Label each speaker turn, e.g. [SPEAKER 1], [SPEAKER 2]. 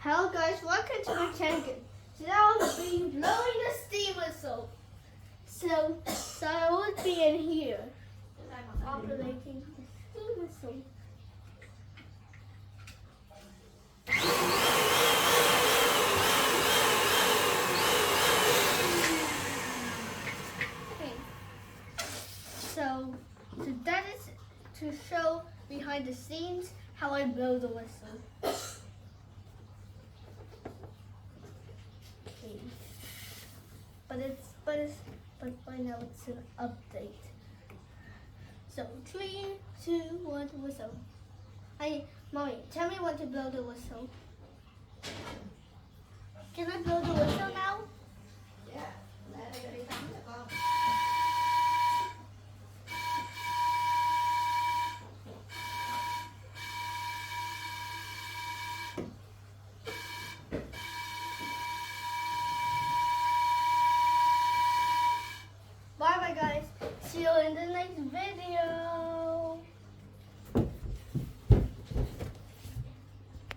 [SPEAKER 1] Hello guys, welcome to my channel. Today I'll be blowing the steam whistle. So I will be in here operating the steam whistle. Okay. So that is to show behind the scenes how I blow the whistle. But by now it's an update. So 3, 2, 1, whistle. Mommy, tell me when to blow the whistle. Can I blow the whistle now?
[SPEAKER 2] Dạ, để đây đi tắm cho con.
[SPEAKER 1] Bye bye guys. See you in the next video.